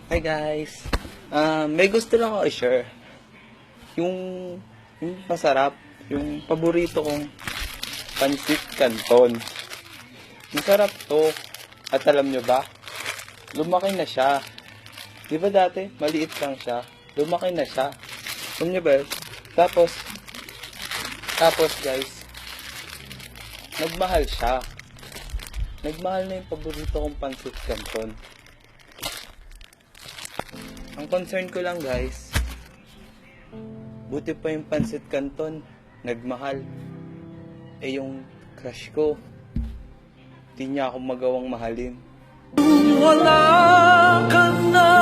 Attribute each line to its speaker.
Speaker 1: Hi guys! May gusto lang ako i-share. Yung, yung masarap, yung paborito kong pancit canton. Masarap to. At alam nyo ba? Lumaki na siya. Di ba dati, maliit lang siya. Lumaki na siya. Alam nyo ba? Tapos guys, nagmahal siya. Nagmahal na yung paborito kong pancit canton. Ang concern ko lang guys, buti pa yung pancit canton, nagmahal. Eh yung crush ko, di niya ako magawang mahalin.
Speaker 2: Wala ka na